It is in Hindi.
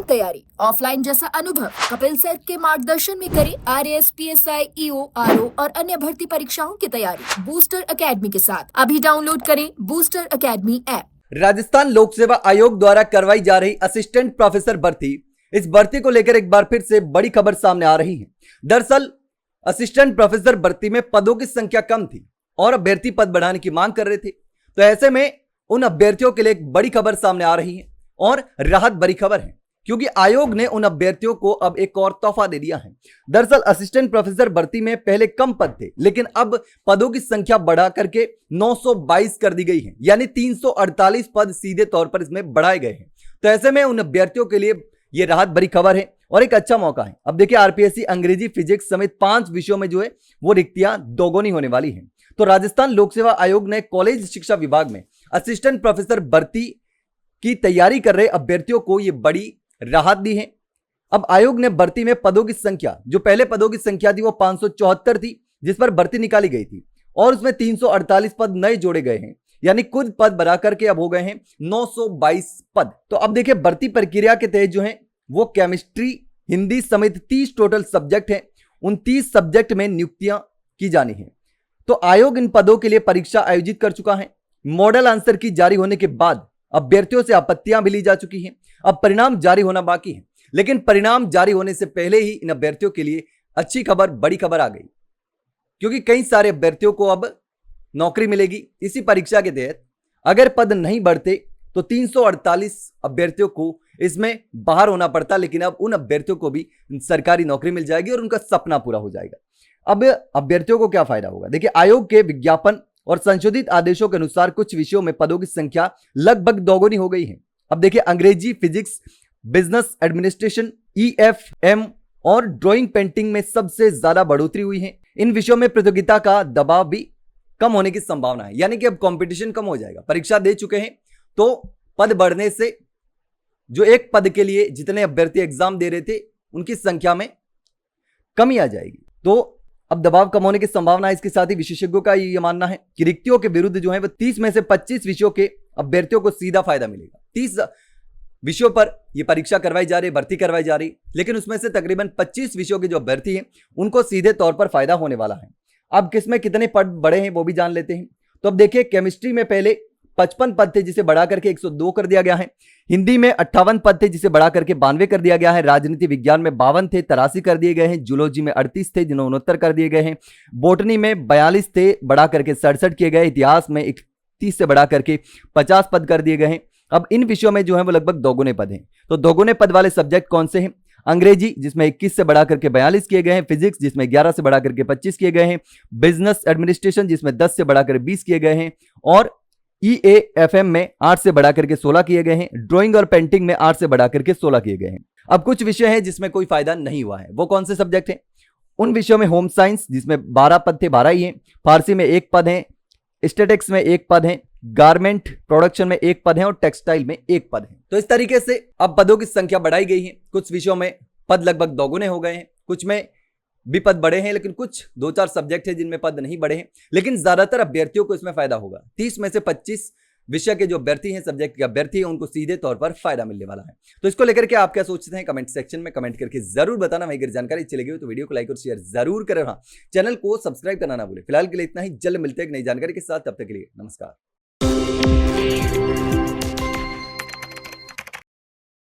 तैयारी, ऑफलाइन जैसा अनुभव कपिल सर के मार्गदर्शन में करें आरएएस, पीएसआई, ईओ, आरओ और अन्य भर्ती परीक्षाओं की तैयारी बूस्टर एकेडमी के साथ। अभी डाउनलोड करें बूस्टर एकेडमी ऐप। राजस्थान लोक सेवा आयोग द्वारा करवाई जा रही असिस्टेंट प्रोफेसर भर्ती, इस भर्ती को लेकर एक बार फिर से बड़ी खबर सामने आ रही है। दरअसल असिस्टेंट प्रोफेसर भर्ती में पदों की संख्या कम थी और अभ्यर्थी पद बढ़ाने की मांग कर रहे थे। तो ऐसे में उन अभ्यर्थियों के लिए एक बड़ी खबर सामने आ रही है और राहत भरी खबर है, क्योंकि आयोग ने उन अभ्यर्थियों को अब एक और तोहफा दे दिया है। दरअसल असिस्टेंट प्रोफेसर भर्ती में पहले कम पद थे, लेकिन अब पदों की संख्या बढ़ा करके 922 कर दी गई है, यानी 348 पद सीधे तौर पर इसमें बढ़ाए गए हैं। तो ऐसे में उन अभ्यर्थियों के लिए यह राहत भरी खबर है और एक अच्छा मौका है। अब देखिए, आरपीएससी अंग्रेजी, फिजिक्स समेत 5 विषयों में जो है वो रिक्तियां दोगुनी होने वाली हैं। तो राजस्थान लोक सेवा आयोग ने कॉलेज शिक्षा विभाग में असिस्टेंट प्रोफेसर भर्ती की तैयारी कर रहे अभ्यर्थियों को यह बड़ी राहत दी है। अब आयोग ने भर्ती में पदों की संख्या, जो पहले पदों की संख्या थी वो 574 थी, जिस पर भर्ती निकाली गई थी, और उसमें 348 पद नए जोड़े गए हैं, यानी कुल पद बढ़ा करके अब हो गए हैं 922 पद। तो अब देखिए, भर्ती प्रक्रिया के तहत जो है वो केमिस्ट्री, हिंदी समेत 30 टोटल सब्जेक्ट हैं। उन 30 सब्जेक्ट में नियुक्तियां की जानी है। तो आयोग इन पदों के लिए परीक्षा आयोजित कर चुका है। मॉडल आंसर की जारी होने के बाद अभ्यर्थियों से आपत्तियां भी ली जा चुकी हैं। अब परिणाम जारी होना बाकी है, लेकिन परिणाम जारी होने से पहले ही इन अभ्यर्थियों के लिए अच्छी खबर, बड़ी खबर आ गई, क्योंकि कई सारे अभ्यर्थियों को अब नौकरी मिलेगी इसी परीक्षा के तहत। अगर पद नहीं बढ़ते तो 348 अभ्यर्थियों को इसमें बाहर होना पड़ता, लेकिन अब उन अभ्यर्थियों को भी सरकारी नौकरी मिल जाएगी और उनका सपना पूरा हो जाएगा। अब अभ्यर्थियों को क्या फायदा होगा? देखिए, आयोग के विज्ञापन और संशोधित आदेशों के अनुसार कुछ विषयों में पदों की संख्या लगभग दोगुनी हो गई है। अब देखिए, अंग्रेजी, फिजिक्स, बिजनेस एडमिनिस्ट्रेशन, ईएफएम और ड्राइंग पेंटिंग में सबसे ज्यादा बढ़ोतरी हुई है। इन विषयों में प्रतियोगिता का दबाव भी कम होने की संभावना है, यानी कि अब कंपटीशन कम हो जाएगा। परीक्षा दे चुके हैं तो पद बढ़ने से जो एक पद के लिए जितने अभ्यर्थी एग्जाम दे रहे थे उनकी संख्या में कमी आ जाएगी। तो अब दबाव कम होने की संभावना है। इसके साथ ही विशेषज्ञों का यह मानना है कि रिक्तियों के विरुद्ध जो है वो 30 में से 25 विषयों के अभ्यर्थियों को सीधा फायदा मिलेगा। 30 विषयों पर यह परीक्षा करवाई जा रही, भर्ती करवाई जा रही, लेकिन उसमें से तकरीबन 25 विषयों के जो अभ्यर्थी हैं उनको सीधे तौर पर फायदा होने वाला है। अब किसमें कितने पद बढ़े हैं वो भी जान लेते हैं। तो अब देखिए, केमिस्ट्री में पहले 55 पद थे, जिसे बढ़ा करके 102 कर दिया गया है। हिंदी में 58 पद थे, जिसे बढ़ा करके 92 कर दिया गया है। राजनीति विज्ञान में 52 थे, 83 कर दिए गए हैं। जूलॉजी में 38 थे, जिन्हें 69 कर दिए गए हैं। बोटनी में 42 थे, बढ़ा करके 67 किए गए। इतिहास में 31 से बढ़ा करके 50 पद कर दिए गए हैं। अब इन विषयों में जो है वो लगभग दोगुने पद हैं। तो दोगुने पद वाले सब्जेक्ट कौन से हैं? अंग्रेजी, जिसमें 21 से बढ़ा करके 42 किए गए हैं। फिजिक्स, जिसमें 11 से बढ़ा करके 25 किए गए हैं। बिजनेस एडमिनिस्ट्रेशन, जिसमें 10 से बढ़ा कर 20 किए गए हैं। और ईएफएम में 8 से बढ़ा करके 16 किए गए हैं। ड्राइंग और पेंटिंग में 8 से बढ़ा करके 16 किए गए हैं। अब कुछ विषय हैं जिसमें कोई फायदा नहीं हुआ है। वो कौन से सब्जेक्ट हैं? उन विषयों में होम साइंस, जिसमें 12 पद थे, 12 ही हैं। फारसी में 1 पद है। स्टैटिक्स में 1 पद है। गारमेंट प्रोडक्शन में 1 पद है और टेक्सटाइल में 1 पद है। तो इस तरीके से अब पदों की संख्या बढ़ाई गई है। कुछ विषयों में पद लगभग दोगुने हो गए हैं, कुछ में भी पद बढ़े हैं, लेकिन कुछ 2-4 सब्जेक्ट है जिनमें पद नहीं बढ़े हैं। लेकिन ज्यादातर अभ्यर्थियों को इसमें फायदा होगा। 30 में से 25 विषय के जो अभ्यर्थी हैं, सब्जेक्ट के अभ्यर्थी हैं, उनको सीधे तौर पर फायदा मिलने वाला है। तो इसको लेकर के आप क्या सोचते हैं? कमेंट सेक्शन में कमेंट करके जरूर बताना। वही अगर जानकारी चली गई तो वीडियो को लाइक और शेयर जरूर करें। हाँ, चैनल को सब्सक्राइब करना ना भूलें। फिलहाल के लिए इतना ही, जल्द मिलते हैं नई जानकारी के साथ। तब तक के लिए नमस्कार।